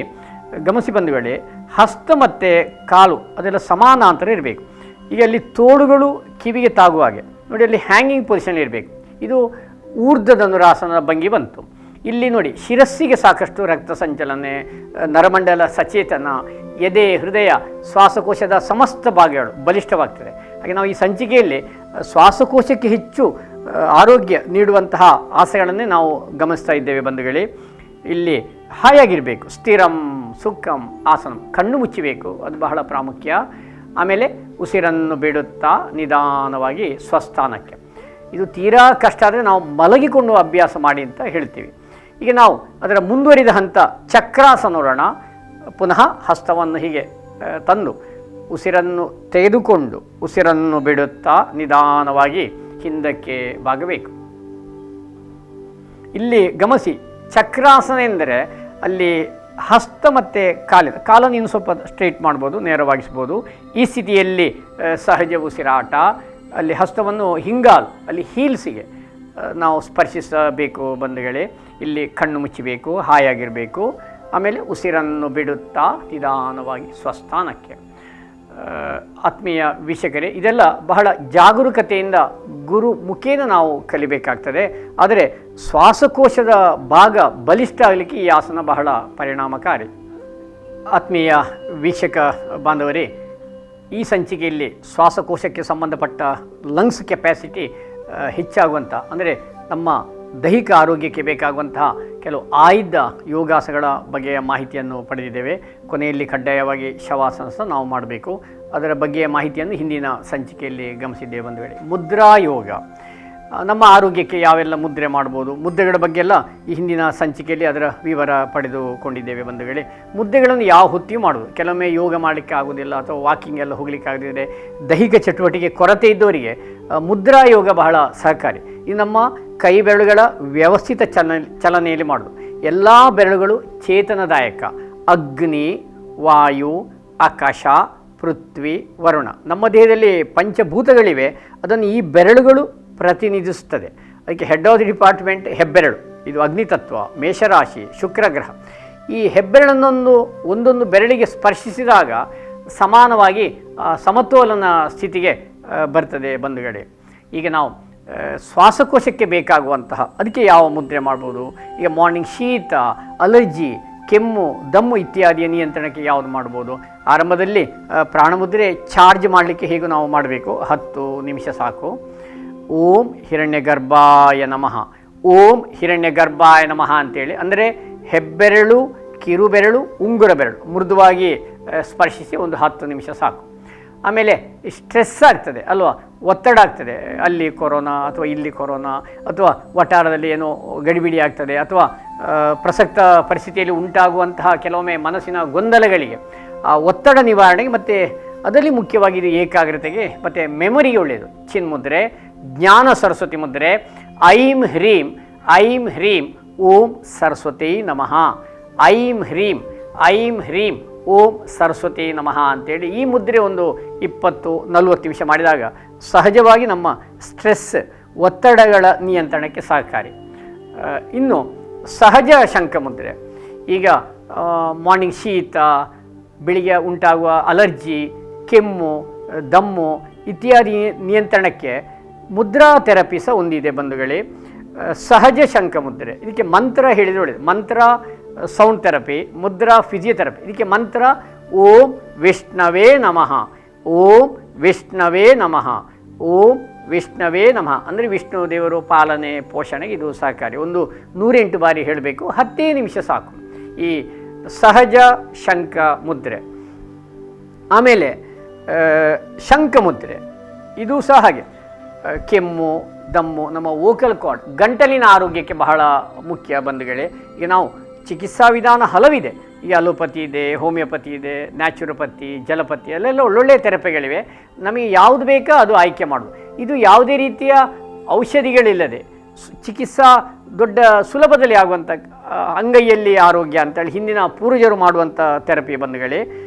ಗಮನಿಸಿ ಬಂಧುಗಳೇ, ಹಸ್ತ ಮತ್ತು ಕಾಲು ಅದೆಲ್ಲ ಸಮಾನಾಂತರ ಇರಬೇಕು. ಈಗ ಅಲ್ಲಿ ತೋಳುಗಳು ಕಿವಿಗೆ ತಾಗುವ ಹಾಗೆ ನೋಡಿ, ಅಲ್ಲಿ ಹ್ಯಾಂಗಿಂಗ್ ಪೊಸಿಷನ್ ಇರಬೇಕು. ಇದು ಊರ್ಧ್ವ ಧನುರಾಸನದ ಭಂಗಿ ಬಂತು. ಇಲ್ಲಿ ನೋಡಿ, ಶಿರಸ್ಸಿಗೆ ಸಾಕಷ್ಟು ರಕ್ತ ಸಂಚಲನೆ, ನರಮಂಡಲ ಸಚೇತನ, ಎದೆ, ಹೃದಯ, ಶ್ವಾಸಕೋಶದ ಸಮಸ್ತ ಭಾಗಗಳು ಬಲಿಷ್ಠವಾಗ್ತದೆ. ಹಾಗೆ ನಾವು ಈ ಸಂಚಿಕೆಯಲ್ಲಿ ಶ್ವಾಸಕೋಶಕ್ಕೆ ಹೆಚ್ಚು ಆರೋಗ್ಯ ನೀಡುವಂತಹ ಆಸನಗಳನ್ನೇ ನಾವು ಗಮನಿಸ್ತಾ ಇದ್ದೇವೆ ಬಂಧುಗಳೇ. ಇಲ್ಲಿ ಹಾಯಾಗಿರಬೇಕು. ಸ್ಥಿರಂ ಸುಖಂ ಆಸನಂ. ಕಣ್ಣು ಮುಚ್ಚಬೇಕು, ಅದು ಬಹಳ ಪ್ರಾಮುಖ್ಯ. ಆಮೇಲೆ ಉಸಿರನ್ನು ಬಿಡುತ್ತಾ ನಿಧಾನವಾಗಿ ಸ್ವಸ್ಥಾನಕ್ಕೆ. ಇದು ತೀರಾ ಕಷ್ಟ ಆದರೆ ನಾವು ಮಲಗಿಕೊಂಡು ಅಭ್ಯಾಸ ಮಾಡಿ ಅಂತ ಹೇಳ್ತೀವಿ. ಈಗ ನಾವು ಅದರ ಮುಂದುವರಿದ ಹಂತ ಚಕ್ರಾಸನ ನೋಡೋಣ. ಪುನಃ ಹಸ್ತವನ್ನು ಹೀಗೆ ತಂದು ಉಸಿರನ್ನು ತೆಗೆದುಕೊಂಡು ಉಸಿರನ್ನು ಬಿಡುತ್ತಾ ನಿಧಾನವಾಗಿ ಹಿಂದಕ್ಕೆ ಬಾಗಬೇಕು. ಇಲ್ಲಿ ಗಮನಿಸಿ, ಚಕ್ರಾಸನ ಎಂದರೆ ಅಲ್ಲಿ ಹಸ್ತ ಮತ್ತು ಕಾಲನ್ನು ಇನ್ನು ಸ್ವಲ್ಪ ಸ್ಟ್ರೈಟ್ ಮಾಡ್ಬೋದು, ನೇರವಾಗಿಸ್ಬೋದು. ಈ ಸ್ಥಿತಿಯಲ್ಲಿ ಸಹಜ ಉಸಿರಾಟ. ಅಲ್ಲಿ ಹಸ್ತವನ್ನು ಹಿಂಗಾಲು, ಅಲ್ಲಿ ಹೀಲ್ಸಿಗೆ ನಾವು ಸ್ಪರ್ಶಿಸಬೇಕು ಬಂಧುಗಳೇ. ಇಲ್ಲಿ ಕಣ್ಣು ಮುಚ್ಚಬೇಕು, ಹಾಯಾಗಿರಬೇಕು. ಆಮೇಲೆ ಉಸಿರನ್ನು ಬಿಡುತ್ತಾ ನಿಧಾನವಾಗಿ ಸ್ವಸ್ಥಾನಕ್ಕೆ. ಆತ್ಮೀಯ ವೀಕ್ಷಕರೇ, ಇದೆಲ್ಲ ಬಹಳ ಜಾಗರೂಕತೆಯಿಂದ ಗುರು ಮುಖೇನ ನಾವು ಕಲಿಬೇಕಾಗ್ತದೆ. ಆದರೆ ಶ್ವಾಸಕೋಶದ ಭಾಗ ಬಲಿಷ್ಠ ಆಗಲಿಕ್ಕೆ ಈ ಆಸನ ಬಹಳ ಪರಿಣಾಮಕಾರಿ. ಆತ್ಮೀಯ ವೀಕ್ಷಕ ಬಾಂಧವರೇ, ಈ ಸಂಚಿಕೆಯಲ್ಲಿ ಶ್ವಾಸಕೋಶಕ್ಕೆ ಸಂಬಂಧಪಟ್ಟ ಲಂಗ್ಸ್ ಕೆಪ್ಯಾಸಿಟಿ ಹೆಚ್ಚಾಗುವಂಥ, ಅಂದರೆ ನಮ್ಮ ದೈಹಿಕ ಆರೋಗ್ಯಕ್ಕೆ ಬೇಕಾಗುವಂತಹ ಕೆಲವು ಆಯ್ದ ಯೋಗಾಸನಗಳ ಬಗೆಯ ಮಾಹಿತಿಯನ್ನು ಪಡೆದಿದ್ದೇವೆ. ಕೊನೆಯಲ್ಲಿ ಕಡ್ಡಾಯವಾಗಿ ಶವಾಸನ ಸಹ ನಾವು ಮಾಡಬೇಕು. ಅದರ ಬಗೆಯ ಮಾಹಿತಿಯನ್ನು ಹಿಂದಿನ ಸಂಚಿಕೆಯಲ್ಲಿ ಗಮನಿಸಿದ್ದೇವೆ. ಒಂದು ವೇಳೆ ಮುದ್ರಾ ಯೋಗ, ನಮ್ಮ ಆರೋಗ್ಯಕ್ಕೆ ಯಾವೆಲ್ಲ ಮುದ್ರೆ ಮಾಡ್ಬೋದು, ಮುದ್ರೆಗಳ ಬಗ್ಗೆ ಎಲ್ಲ ಈ ಹಿಂದಿನ ಸಂಚಿಕೆಯಲ್ಲಿ ಅದರ ವಿವರ ಪಡೆದುಕೊಂಡಿದ್ದೇವೆ. ಬಂಧುಗಳೇ, ಮುದ್ರೆಗಳನ್ನು ಯಾವ ಹೊತ್ತಿಯೂ ಮಾಡೋದು, ಕೆಲವೊಮ್ಮೆ ಯೋಗ ಮಾಡಲಿಕ್ಕೆ ಆಗೋದಿಲ್ಲ ಅಥವಾ ವಾಕಿಂಗ್ ಎಲ್ಲ ಹೋಗಲಿಕ್ಕೆ ಆಗದಿದೆ, ದೈಹಿಕ ಚಟುವಟಿಕೆ ಕೊರತೆ ಇದ್ದವರಿಗೆ ಮುದ್ರಾ ಯೋಗ ಬಹಳ ಸಹಕಾರಿ. ಇದು ನಮ್ಮ ಕೈ ಬೆರಳುಗಳ ವ್ಯವಸ್ಥಿತ ಚಲನೆಯಲ್ಲಿ ಮಾಡೋದು. ಎಲ್ಲ ಬೆರಳುಗಳು ಚೇತನದಾಯಕ. ಅಗ್ನಿ, ವಾಯು, ಆಕಾಶ, ಪೃಥ್ವಿ, ವರುಣ, ನಮ್ಮ ದೇಹದಲ್ಲಿ ಪಂಚಭೂತಗಳಿವೆ. ಅದನ್ನು ಈ ಬೆರಳುಗಳು ಪ್ರತಿನಿಧಿಸುತ್ತದೆ. ಅದಕ್ಕೆ ಹೆಡ್ ಆಫ್ ದಿ ಡಿಪಾರ್ಟ್ಮೆಂಟ್ ಹೆಬ್ಬೆರಳು, ಇದು ಅಗ್ನಿತತ್ವ, ಮೇಷರಾಶಿ, ಶುಕ್ರಗ್ರಹ. ಈ ಹೆಬ್ಬೆರಳನ್ನೊಂದು ಒಂದೊಂದು ಬೆರಳಿಗೆ ಸ್ಪರ್ಶಿಸಿದಾಗ ಸಮಾನವಾಗಿ ಸಮತೋಲನ ಸ್ಥಿತಿಗೆ ಬರ್ತದೆ. ಬಂಧುಗಳೇ, ಈಗ ನಾವು ಶ್ವಾಸಕೋಶಕ್ಕೆ ಬೇಕಾಗುವಂತಹ ಅದಕ್ಕೆ ಯಾವ ಮುದ್ರೆ ಮಾಡ್ಬೋದು? ಈಗ ಮಾರ್ನಿಂಗ್ ಶೀತ, ಅಲರ್ಜಿ, ಕೆಮ್ಮು, ದಮ್ಮು ಇತ್ಯಾದಿಯ ನಿಯಂತ್ರಣಕ್ಕೆ ಯಾವುದು ಮಾಡ್ಬೋದು? ಆರಂಭದಲ್ಲಿ ಪ್ರಾಣಮುದ್ರೆ ಚಾರ್ಜ್ ಮಾಡಲಿಕ್ಕೆ ಹೇಗೂ ನಾವು ಮಾಡಬೇಕು. 10 ನಿಮಿಷ ಸಾಕು. ಓಂ ಹಿರಣ್ಯಗರ್ಭಾಯ ನಮಃ, ಓಂ ಹಿರಣ್ಯಗರ್ಭಾಯ ನಮಃ ಅಂತೇಳಿ, ಅಂದರೆ ಹೆಬ್ಬೆರಳು, ಕಿರುಬೆರಳು, ಉಂಗುರ ಬೆರಳು ಮೃದುವಾಗಿ ಸ್ಪರ್ಶಿಸಿ ಒಂದು 10 ನಿಮಿಷ ಸಾಕು. ಆಮೇಲೆ ಸ್ಟ್ರೆಸ್ ಆಗ್ತದೆ ಅಲ್ವಾ, ಒತ್ತಡ ಆಗ್ತದೆ, ಅಲ್ಲಿ ಕೊರೋನಾ ಅಥವಾ ಇಲ್ಲಿ ಕೊರೋನಾ ಅಥವಾ ವಟಾರದಲ್ಲಿ ಏನೋ ಗಡಿಬಿಡಿ ಆಗ್ತದೆ ಅಥವಾ ಪ್ರಸಕ್ತ ಪರಿಸ್ಥಿತಿಯಲ್ಲಿ ಉಂಟಾಗುವಂತಹ ಕೆಲವೊಮ್ಮೆ ಮನಸ್ಸಿನ ಗೊಂದಲಗಳಿಗೆ, ಆ ಒತ್ತಡ ನಿವಾರಣೆಗೆ ಮತ್ತು ಅದರಲ್ಲಿ ಮುಖ್ಯವಾಗಿ ಇದು ಏಕಾಗ್ರತೆಗೆ ಮತ್ತು ಮೆಮೊರಿಗೆ ಒಳ್ಳೆಯದು. ಚಿನ್ಮುದ್ರೆ, ಜ್ಞಾನ ಸರಸ್ವತಿ ಮುದ್ರೆ, ಐಂ ಹ್ರೀಂ, ಐಂ ಹ್ರೀಂ ಓಂ ಸರಸ್ವತಿ ನಮಃ, ಐಂ ಹ್ರೀಂ, ಐಂ ಹ್ರೀಂ ಓಂ ಸರಸ್ವತಿ ನಮಃ ಅಂತೇಳಿ ಈ ಮುದ್ರೆ ಒಂದು 20-40 ನಿಮಿಷ ಮಾಡಿದಾಗ ಸಹಜವಾಗಿ ನಮ್ಮ ಸ್ಟ್ರೆಸ್, ಒತ್ತಡಗಳ ನಿಯಂತ್ರಣಕ್ಕೆ ಸಹಕಾರಿ. ಇನ್ನು ಸಹಜ ಶಂಖ ಮುದ್ರೆ, ಈಗ ಮಾರ್ನಿಂಗ್ ಶೀತ, ಬೆಳಿಗ್ಗೆ ಉಂಟಾಗುವ ಅಲರ್ಜಿ, ಕೆಮ್ಮು, ದಮ್ಮು ಇತ್ಯಾದಿ ನಿಯಂತ್ರಣಕ್ಕೆ ಮುದ್ರಾ ಥೆರಪಿ ಸಹ ಒಂದಿದೆ. ಬಂಧುಗಳೇ, ಸಹಜ ಶಂಖ ಮುದ್ರೆ, ಇದಕ್ಕೆ ಮಂತ್ರ ಹೇಳಿದ್ರೆ ಒಳ್ಳೆಯದು. ಮಂತ್ರ ಸೌಂಡ್ ಥೆರಪಿ, ಮುದ್ರಾ ಫಿಸಿಯೋಥೆರಪಿ. ಇದಕ್ಕೆ ಮಂತ್ರ ಓಂ ವಿಷ್ಣವೇ ನಮಃ, ಓಂ ವಿಷ್ಣವೇ ನಮಃ, ಓಂ ವಿಷ್ಣವೇ ನಮಃ, ಅಂದರೆ ವಿಷ್ಣು ದೇವರು ಪಾಲನೆ ಪೋಷಣೆಗೆ ಇದು ಸಹಕಾರಿ. ಒಂದು 108 ಬಾರಿ ಹೇಳಬೇಕು, 10 ನಿಮಿಷ ಸಾಕು ಈ ಸಹಜ ಶಂಖ ಮುದ್ರೆ. ಆಮೇಲೆ ಶಂಖ ಮುದ್ರೆ, ಇದು ಸಹ ಹಾಗೆ ಕೆಮ್ಮು, ದಮ್ಮು, ನಮ್ಮ ವೋಕಲ್ ಕಾರ್ಡ್, ಗಂಟಲಿನ ಆರೋಗ್ಯಕ್ಕೆ ಬಹಳ ಮುಖ್ಯ. ಬಂಧುಗಳೇ, ಈಗ ನಾವು ಚಿಕಿತ್ಸಾ ವಿಧಾನ ಹಲವಿದೆ. ಈಗ ಅಲೋಪತಿ ಇದೆ, ಹೋಮಿಯೋಪತಿ ಇದೆ, ನ್ಯಾಚುರೋಪತಿ, ಜಲಪತಿ, ಅಲ್ಲೆಲ್ಲ ಒಳ್ಳೊಳ್ಳೆಯ ಥೆರಪಿಗಳಿವೆ. ನಮಗೆ ಯಾವುದು ಬೇಕೋ ಅದು ಆಯ್ಕೆ ಮಾಡೋದು. ಇದು ಯಾವುದೇ ರೀತಿಯ ಔಷಧಿಗಳಿಲ್ಲದೆ ಚಿಕಿತ್ಸಾ ದೊಡ್ಡ ಸುಲಭದಲ್ಲಿ ಆಗುವಂಥ ಅಂಗೈಯಲ್ಲಿ ಆರೋಗ್ಯ ಅಂತೇಳಿ ಹಿಂದಿನ ಪೂರ್ವಜರು ಮಾಡುವಂಥ ಥೆರಪಿ. ಬಂಧುಗಳೇ,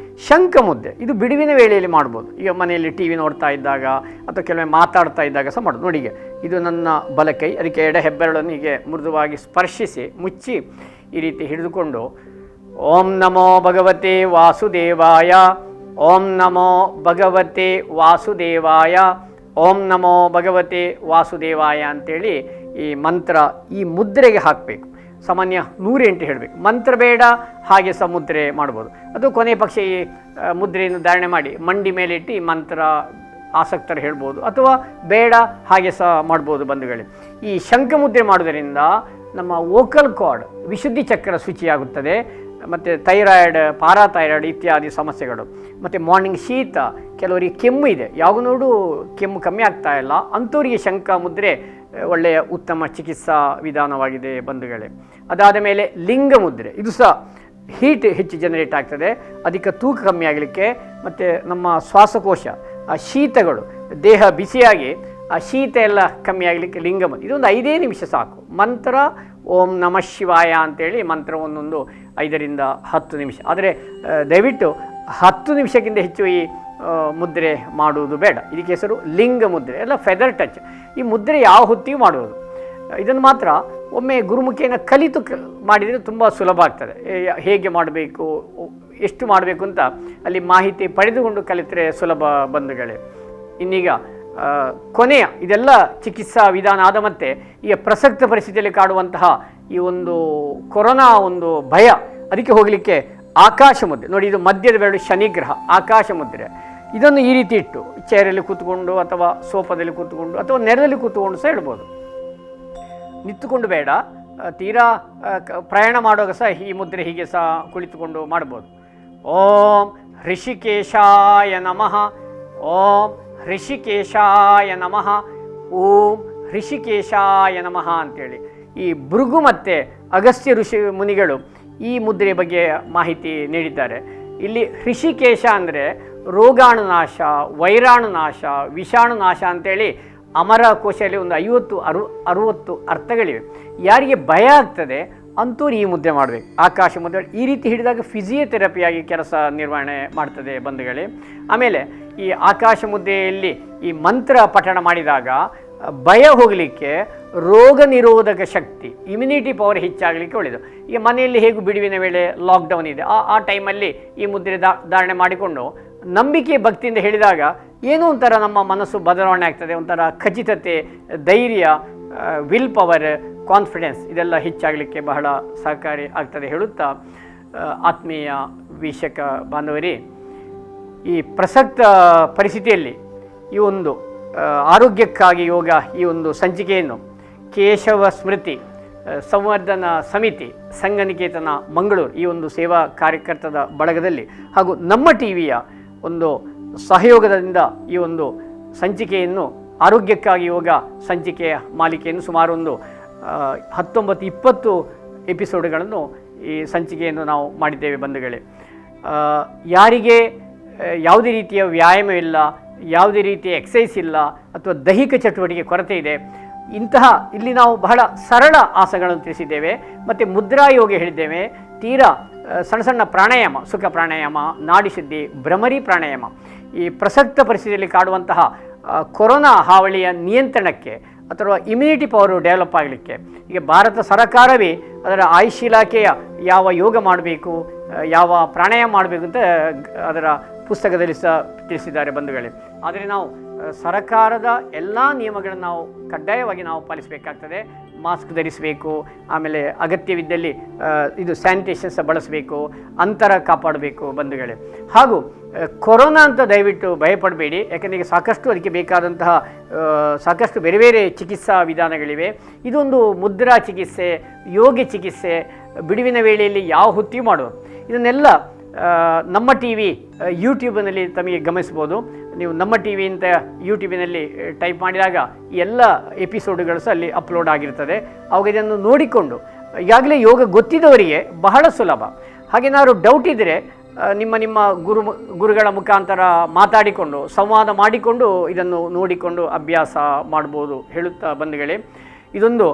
ಶಂಖ ಮುದ್ರೆ ಇದು ಬಿಡುವಿನ ವೇಳೆಯಲ್ಲಿ ಮಾಡ್ಬೋದು. ಈಗ ಮನೆಯಲ್ಲಿ ಟಿ ವಿ ನೋಡ್ತಾ ಇದ್ದಾಗ ಅಥವಾ ಕೆಲವೊಮ್ಮೆ ಮಾತಾಡ್ತಾ ಇದ್ದಾಗ ಸಹ ಮಾಡೋದು. ನೋಡಿ, ಇದು ನನ್ನ ಬಲಕೈ, ಅದಕ್ಕೆ ಎಡ ಹೆಬ್ಬೆರಳನ್ನು ಹೀಗೆ ಮೃದುವಾಗಿ ಸ್ಪರ್ಶಿಸಿ ಮುಚ್ಚಿ ಈ ರೀತಿ ಹಿಡಿದುಕೊಂಡು ಓಂ ನಮೋ ಭಗವತೆ ವಾಸುದೇವಾಯ, ಓಂ ನಮೋ ಭಗವತೆ ವಾಸುದೇವಾಯ, ಓಂ ನಮೋ ಭಗವತೆ ವಾಸುದೇವಾಯ ಅಂತೇಳಿ ಈ ಮಂತ್ರ ಈ ಮುದ್ರೆಗೆ ಹಾಕಬೇಕು. ಸಾಮಾನ್ಯ 108 ಹೇಳಬೇಕು. ಮಂತ್ರ ಬೇಡ ಹಾಗೆ ಸಹ ಮುದ್ರೆ ಮಾಡ್ಬೋದು. ಅದು ಕೊನೆ ಪಕ್ಷ ಈ ಮುದ್ರೆಯನ್ನು ಧಾರಣೆ ಮಾಡಿ ಮಂಡಿ ಮೇಲೆ ಇಟ್ಟು ಈ ಮಂತ್ರ ಆಸಕ್ತರು ಹೇಳ್ಬೋದು, ಅಥವಾ ಬೇಡ ಹಾಗೆ ಸಹ ಮಾಡ್ಬೋದು. ಬಂಧುಗಳೇ, ಈ ಶಂಖ ಮುದ್ರೆ ಮಾಡೋದರಿಂದ ನಮ್ಮ ವೋಕಲ್ ಕಾರ್ಡ್, ವಿಶುದ್ಧಿ ಚಕ್ರ ಶುಚಿಯಾಗುತ್ತದೆ. ಮತ್ತು ಥೈರಾಯ್ಡ್, ಪಾರಾಥೈರಾಯ್ಡ್ ಇತ್ಯಾದಿ ಸಮಸ್ಯೆಗಳು, ಮತ್ತು ಮಾರ್ನಿಂಗ್ ಶೀತ, ಕೆಲವರಿಗೆ ಕೆಮ್ಮು ಇದೆ, ಯಾವ ನೋಡು ಕೆಮ್ಮು ಕಮ್ಮಿ ಆಗ್ತಾ ಇಲ್ಲ, ಅಂಥವರಿಗೆ ಶಂಖ ಮುದ್ರೆ ಒಳ್ಳೆಯ ಉತ್ತಮ ಚಿಕಿತ್ಸಾ ವಿಧಾನವಾಗಿದೆ. ಬಂಧುಗಳೇ, ಅದಾದ ಮೇಲೆ ಲಿಂಗ ಮುದ್ರೆ, ಇದು ಸಹ ಹೀಟ್ ಹೆಚ್ಚು ಜನರೇಟ್ ಆಗ್ತದೆ, ಅಧಿಕ ತೂಕ ಕಮ್ಮಿ ಆಗಲಿಕ್ಕೆ, ಮತ್ತು ನಮ್ಮ ಶ್ವಾಸಕೋಶ, ಆ ಶೀತಗಳು, ದೇಹ ಬಿಸಿಯಾಗಿ ಆ ಶೀತ ಎಲ್ಲ ಕಮ್ಮಿ ಆಗಲಿಕ್ಕೆ ಲಿಂಗ ಮುದ್ರೆ ಇದೊಂದು 5 ನಿಮಿಷ ಸಾಕು. ಮಂತ್ರ ಓಂ ನಮಃ ಶಿವಾಯ ಅಂತೇಳಿ ಮಂತ್ರ ಒಂದೊಂದು 5ರಿಂದ 10 ನಿಮಿಷ. ಆದರೆ ದಯವಿಟ್ಟು 10 ನಿಮಿಷಕ್ಕಿಂತ ಹೆಚ್ಚು ಈ ಮುದ್ರೆ ಮಾಡುವುದು ಬೇಡ. ಇದಕ್ಕೆ ಹೆಸರು ಲಿಂಗ ಮುದ್ರೆ, ಎಲ್ಲ ಫೆದರ್ ಟಚ್. ಈ ಮುದ್ರೆ ಯಾವ ಹೊತ್ತಿಗೂ ಮಾಡುವುದು. ಇದನ್ನು ಮಾತ್ರ ಒಮ್ಮೆ ಗುರುಮುಖಿಯನ್ನು ಕಲಿತು ಮಾಡಿದರೆ ತುಂಬ ಸುಲಭ ಆಗ್ತದೆ. ಹೇಗೆ ಮಾಡಬೇಕು, ಎಷ್ಟು ಮಾಡಬೇಕು ಅಂತ ಅಲ್ಲಿ ಮಾಹಿತಿ ಪಡೆದುಕೊಂಡು ಕಲಿತರೆ ಸುಲಭ. ಬಂಧುಗಳೇ, ಇನ್ನೀಗ ಕೊನೆಯ ಇದೆಲ್ಲ ಚಿಕಿತ್ಸಾ ವಿಧಾನ ಆದ ಮತ್ತೆ ಈಗ ಪ್ರಸಕ್ತ ಪರಿಸ್ಥಿತಿಯಲ್ಲಿ ಕಾಡುವಂತಹ ಈ ಒಂದು ಕೊರೋನಾ ಒಂದು ಭಯ, ಅದಕ್ಕೆ ಹೋಗಲಿಕ್ಕೆ ಆಕಾಶ ಮುದ್ರೆ ನೋಡಿ, ಇದು ಮಧ್ಯದ ಬೆರಳು ಶನಿಗ್ರಹ ಆಕಾಶ ಮುದ್ರೆ. ಇದನ್ನು ಈ ರೀತಿ ಇಟ್ಟು ಚೇರಲ್ಲಿ ಕೂತ್ಕೊಂಡು ಅಥವಾ ಸೋಫಾದಲ್ಲಿ ಕೂತ್ಕೊಂಡು ಅಥವಾ ನೆರದಲ್ಲಿ ಕೂತ್ಕೊಂಡು ಸಹ ಇಡ್ಬೋದು. ನಿಂತುಕೊಂಡು ಬೇಡ, ತೀರಾ ಪ್ರಯಾಣ ಮಾಡುವಾಗ ಸಹ ಈ ಮುದ್ರೆ ಹೀಗೆ ಸಹ ಕುಳಿತುಕೊಂಡು ಮಾಡ್ಬೋದು. ಓಂ ಋಷಿಕೇಶಾಯ ನಮಃ, ಓಂ ಋಷಿಕೇಶಾಯ ನಮಃ, ಓಂ ಋಷಿಕೇಶಾಯ ನಮಃ ಅಂತೇಳಿ ಈ ಭೃಗು ಮತ್ತು ಅಗಸ್ತ್ಯ ಋಷಿ ಮುನಿಗಳು ಈ ಮುದ್ರೆಯ ಬಗ್ಗೆ ಮಾಹಿತಿ ನೀಡಿದ್ದಾರೆ. ಇಲ್ಲಿ ಋಷಿಕೇಶ ಅಂದರೆ ರೋಗಾಣುನಾಶ, ವೈರಾಣುನಾಶ, ವಿಷಾಣುನಾಶ ಅಂತೇಳಿ ಅಮರಕೋಶದಲ್ಲಿ ಒಂದು 50-60 ಅರ್ಥಗಳಿವೆ. ಯಾರಿಗೆ ಭಯ ಆಗ್ತದೆ ಅಂಥವ್ರು ಈ ಮುದ್ರೆ ಮಾಡಬೇಕು. ಆಕಾಶ ಮುದ್ರೆ ಈ ರೀತಿ ಹಿಡಿದಾಗ ಫಿಸಿಯೋಥೆರಪಿಯಾಗಿ ಕೆಲಸ ನಿರ್ವಹಣೆ ಮಾಡ್ತದೆ ಬಂಧುಗಳೇ. ಆಮೇಲೆ ಈ ಆಕಾಶ ಮುದ್ರೆಯಲ್ಲಿ ಈ ಮಂತ್ರ ಪಠಣ ಮಾಡಿದಾಗ ಭಯ ಹೋಗಲಿಕ್ಕೆ, ರೋಗ ನಿರೋಧಕ ಶಕ್ತಿ, ಇಮ್ಯುನಿಟಿ ಪವರ್ ಹೆಚ್ಚಾಗಲಿಕ್ಕೆ ಒಳ್ಳೆಯದು. ಈಗ ಮನೆಯಲ್ಲಿ ಹೇಗೂ ಬಿಡುವಿನ ವೇಳೆ ಲಾಕ್ಡೌನ್ ಇದೆ, ಆ ಟೈಮಲ್ಲಿ ಈ ಮುದ್ರೆ ಧಾರಣೆ ಮಾಡಿಕೊಂಡು ನಂಬಿಕೆ ಭಕ್ತಿಯಿಂದ ಹೇಳಿದಾಗ ಏನೋ ಒಂಥರ ನಮ್ಮ ಮನಸ್ಸು ಬದಲಾವಣೆ ಆಗ್ತದೆ. ಒಂಥರ ಖಚಿತತೆ, ಧೈರ್ಯ, ವಿಲ್ ಪವರ್, ಕಾನ್ಫಿಡೆನ್ಸ್ ಇದೆಲ್ಲ ಹೆಚ್ಚಾಗಲಿಕ್ಕೆ ಬಹಳ ಸಹಕಾರಿ ಆಗ್ತದೆ ಹೇಳುತ್ತಾ, ಆತ್ಮೀಯ ವೀಕ್ಷಕ ಬಾಂಧವರೇ, ಈ ಪ್ರಸಕ್ತ ಪರಿಸ್ಥಿತಿಯಲ್ಲಿ ಈ ಒಂದು ಆರೋಗ್ಯಕ್ಕಾಗಿ ಯೋಗ ಈ ಒಂದು ಸಂಚಿಕೆಯನ್ನು ಕೇಶವ ಸ್ಮೃತಿ ಸಂವರ್ಧನಾ ಸಮಿತಿ ಸಂಘನಿಕೇತನ ಮಂಗಳೂರು ಈ ಒಂದು ಸೇವಾ ಕಾರ್ಯಕರ್ತದ ಬಳಗದಲ್ಲಿ ಹಾಗೂ ನಮ್ಮ ಟಿವಿಯ ಒಂದು ಸಹಯೋಗದಿಂದ ಈ ಒಂದು ಸಂಚಿಕೆಯನ್ನು ಆರೋಗ್ಯಕ್ಕಾಗಿ ಯೋಗ ಸಂಚಿಕೆಯ ಮಾಲಿಕೆಯನ್ನು ಸುಮಾರು ಒಂದು 19-20 ಎಪಿಸೋಡ್ಗಳನ್ನು ಈ ಸಂಚಿಕೆಯನ್ನು ನಾವು ಮಾಡಿದ್ದೇವೆ ಬಂಧುಗಳೇ. ಯಾರಿಗೆ ಯಾವುದೇ ರೀತಿಯ ವ್ಯಾಯಾಮ ಇಲ್ಲ, ಯಾವುದೇ ರೀತಿಯ ಎಕ್ಸಸೈಸ್ ಇಲ್ಲ ಅಥವಾ ದೈಹಿಕ ಚಟುವಟಿಕೆ ಕೊರತೆ ಇದೆ, ಇಲ್ಲಿ ನಾವು ಬಹಳ ಸರಳ ಆಸನಗಳನ್ನು ತಿಳಿಸಿದ್ದೇವೆ ಮತ್ತು ಮುದ್ರಾ ಯೋಗ ಹೇಳಿದ್ದೇವೆ. ತೀರಾ ಸಣ್ಣ ಸಣ್ಣ ಪ್ರಾಣಾಯಾಮ, ಸುಖ ಪ್ರಾಣಾಯಾಮ, ನಾಡಿ ಶುದ್ಧಿ, ಭ್ರಮರಿ ಪ್ರಾಣಾಯಾಮ ಈ ಪ್ರಸಕ್ತ ಪರಿಸ್ಥಿತಿಯಲ್ಲಿ ಕಾಡುವಂತಹ ಕೊರೋನಾ ಹಾವಳಿಯ ನಿಯಂತ್ರಣಕ್ಕೆ ಅಥವಾ ಇಮ್ಯುನಿಟಿ ಪವರು ಡೆವಲಪ್ ಆಗಲಿಕ್ಕೆ ಈಗ ಭಾರತ ಸರ್ಕಾರವೇ ಅದರ ಆಯುಷ್ ಇಲಾಖೆಯ ಯಾವ ಯೋಗ ಮಾಡಬೇಕು, ಯಾವ ಪ್ರಾಣಾಯಾಮ ಮಾಡಬೇಕು ಅಂತ ಅದರ ಪುಸ್ತಕದಲ್ಲಿ ಸಹ ತಿಳಿಸಿದ್ದಾರೆ ಬಂಧುಗಳೇ. ಆದರೆ ನಾವು ಸರ್ಕಾರದ ಎಲ್ಲ ನಿಯಮಗಳನ್ನು ನಾವು ಕಡ್ಡಾಯವಾಗಿ ನಾವು ಪಾಲಿಸಬೇಕಾಗ್ತದೆ. ಮಾಸ್ಕ್ ಧರಿಸಬೇಕು, ಆಮೇಲೆ ಅಗತ್ಯವಿದ್ದಲ್ಲಿ ಇದು ಸ್ಯಾನಿಟೇಷನ್ ಸಹ ಬಳಸಬೇಕು, ಅಂತರ ಕಾಪಾಡಬೇಕು ಬಂಧುಗಳೇ. ಹಾಗೂ ಕೊರೋನಾ ಅಂತ ದಯವಿಟ್ಟು ಭಯಪಡಬೇಡಿ, ಯಾಕೆಂದರೆ ಈಗ ಸಾಕಷ್ಟು ಅದಕ್ಕೆ ಬೇಕಾದಂತಹ ಸಾಕಷ್ಟು ಬೇರೆ ಬೇರೆ ಚಿಕಿತ್ಸಾ ವಿಧಾನಗಳಿವೆ. ಇದೊಂದು ಮುದ್ರಾ ಚಿಕಿತ್ಸೆ, ಯೋಗ ಚಿಕಿತ್ಸೆ, ಬಿಡುವಿನ ವೇಳೆಯಲ್ಲಿ ಯಾವ ಹೊತ್ತಿಯೂ ಮಾಡೋದು. ಇದನ್ನೆಲ್ಲ ನಮ್ಮ ಟಿ ವಿ ಯೂಟ್ಯೂಬಿನಲ್ಲಿ ತಮಗೆ ಗಮನಿಸ್ಬೋದು. ನೀವು ನಮ್ಮ ಟಿ ವಿ ಅಂತ ಯೂಟ್ಯೂಬಿನಲ್ಲಿ ಟೈಪ್ ಮಾಡಿದಾಗ ಈ ಎಲ್ಲ ಎಪಿಸೋಡುಗಳು ಸಹ ಅಲ್ಲಿ ಅಪ್ಲೋಡ್ ಆಗಿರ್ತದೆ. ಅವಾಗ ಇದನ್ನು ನೋಡಿಕೊಂಡು ಈಗಾಗಲೇ ಯೋಗ ಗೊತ್ತಿದ್ದವರಿಗೆ ಬಹಳ ಸುಲಭ. ಹಾಗೇನಾದ್ರು ಡೌಟ್ ಇದ್ದರೆ ನಿಮ್ಮ ಗುರುಗಳ ಮುಖಾಂತರ ಮಾತಾಡಿಕೊಂಡು ಸಂವಾದ ಮಾಡಿಕೊಂಡು ಇದನ್ನು ನೋಡಿಕೊಂಡು ಅಭ್ಯಾಸ ಮಾಡ್ಬೋದು ಹೇಳುತ್ತಾ ಬಂಧುಗಳೇ. ಇದೊಂದು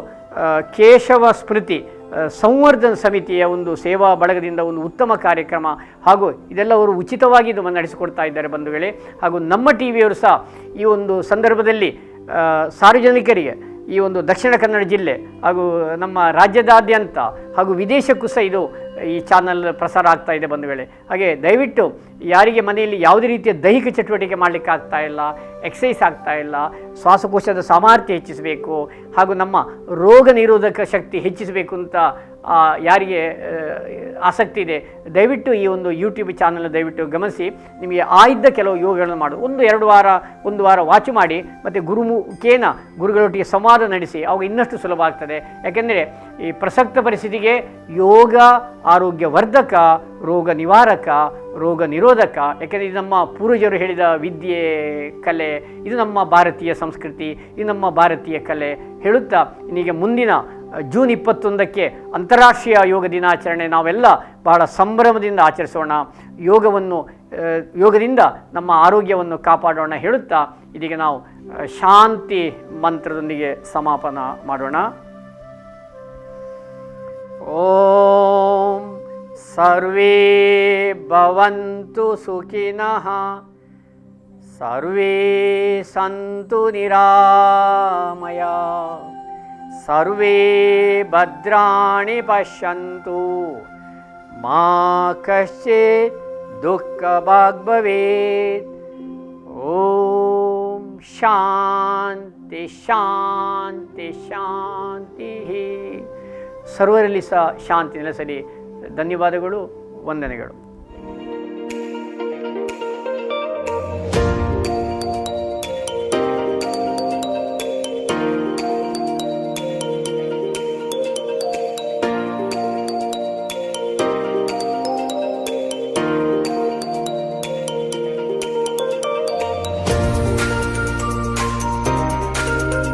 ಕೇಶವ ಸ್ಮೃತಿ ಸಂವರ್ಧನ ಸಮಿತಿಯ ಒಂದು ಸೇವಾ ಬಳಗದಿಂದ ಒಂದು ಉತ್ತಮ ಕಾರ್ಯಕ್ರಮ ಹಾಗೂ ಇದೆಲ್ಲ ಅವರು ಉಚಿತವಾಗಿ ಇದು ನಡೆಸಿಕೊಡ್ತಾ ಇದ್ದಾರೆ ಬಂಧುಗಳೇ. ಹಾಗೂ ನಮ್ಮ ಟಿ ವಿಯವರು ಸಹ ಈ ಒಂದು ಸಂದರ್ಭದಲ್ಲಿ ಸಾರ್ವಜನಿಕರಿಗೆ ಈ ಒಂದು ದಕ್ಷಿಣ ಕನ್ನಡ ಜಿಲ್ಲೆ ಹಾಗೂ ನಮ್ಮ ರಾಜ್ಯದಾದ್ಯಂತ ಹಾಗೂ ವಿದೇಶಕ್ಕೂ ಸಹ ಇದು ಈ ಚಾನಲ್ ಪ್ರಸಾರ ಆಗ್ತಾ ಇದೆ ಬಂಧುಗಳೇ. ಹಾಗೆ ದಯವಿಟ್ಟು ಯಾರಿಗೆ ಮನೆಯಲ್ಲಿ ಯಾವುದೇ ರೀತಿಯ ದೈಹಿಕ ಚಟುವಟಿಕೆ ಮಾಡಲಿಕ್ಕೆ ಆಗ್ತಾ ಇಲ್ಲ, ಎಕ್ಸಸೈಸ್ ಆಗ್ತಾ ಇಲ್ಲ, ಶ್ವಾಸಕೋಶದ ಸಾಮರ್ಥ್ಯ ಹೆಚ್ಚಿಸಬೇಕು ಹಾಗೂ ನಮ್ಮ ರೋಗ ನಿರೋಧಕ ಶಕ್ತಿ ಹೆಚ್ಚಿಸಬೇಕು ಅಂತ ಯಾರಿಗೆ ಆಸಕ್ತಿ ಇದೆ ದಯವಿಟ್ಟು ಈ ಒಂದು ಯೂಟ್ಯೂಬ್ ಚಾನಲ್ ದಯವಿಟ್ಟು ಗಮನಿಸಿ. ನಿಮಗೆ ಆಯ್ದ ಕೆಲವು ಯೋಗಗಳನ್ನು ಮಾಡು, ಒಂದು ವಾರ ವಾಚ್ ಮಾಡಿ ಮತ್ತು ಮುಖೇನ ಗುರುಗಳೊಟ್ಟಿಗೆ ಸಂವಾದ ನಡೆಸಿ, ಅವಾಗ ಇನ್ನಷ್ಟು ಸುಲಭ ಆಗ್ತದೆ. ಯಾಕೆಂದರೆ ಈ ಪ್ರಸಕ್ತ ಪರಿಸ್ಥಿತಿಗೆ ಯೋಗ ಆರೋಗ್ಯ ವರ್ಧಕ, ರೋಗ ನಿವಾರಕ, ರೋಗ ನಿರೋಧಕ. ಯಾಕೆಂದರೆ ಇದು ನಮ್ಮ ಪೂರ್ವಜರು ಹೇಳಿದ ವಿದ್ಯೆ, ಕಲೆ, ಇದು ನಮ್ಮ ಭಾರತೀಯ ಸಂಸ್ಕೃತಿ, ಇದು ನಮ್ಮ ಭಾರತೀಯ ಕಲೆ ಹೇಳುತ್ತಾ ಇನ್ನೀಗ ಮುಂದಿನ ಜೂನ್ 21ಕ್ಕೆ ಅಂತಾರಾಷ್ಟ್ರೀಯ ಯೋಗ ದಿನಾಚರಣೆ ನಾವೆಲ್ಲ ಬಹಳ ಸಂಭ್ರಮದಿಂದ ಆಚರಿಸೋಣ. ಯೋಗದಿಂದ ನಮ್ಮ ಆರೋಗ್ಯವನ್ನು ಕಾಪಾಡೋಣ ಹೇಳುತ್ತಾ ಇದೀಗ ನಾವು ಶಾಂತಿ ಮಂತ್ರದೊಂದಿಗೆ ಸಮಾಪನ ಮಾಡೋಣ. ಓಂ ಸರ್ವೇ ಭವಂತು ಸುಖಿನಃ, ಸರ್ವೇ ಸಂತು ನಿರಾಮಯ, ಸರ್ವೇ ಭದ್ರಾಣಿ ಪಶ್ಯಂತು, ಮಾ ಕಶ್ಚಿತ್ ದುಃಖಭಾಗ್ ಭವೇತ್. ಓಂ ಶಾಂತಿ ಶಾಂತಿ ಶಾಂತಿ. ಸರ್ವರಲ್ಲಿ ಸಹ ಶಾಂತಿ ನೆಲೆಸಲಿ. ಧನ್ಯವಾದಗಳು. ವಂದನೆಗಳು.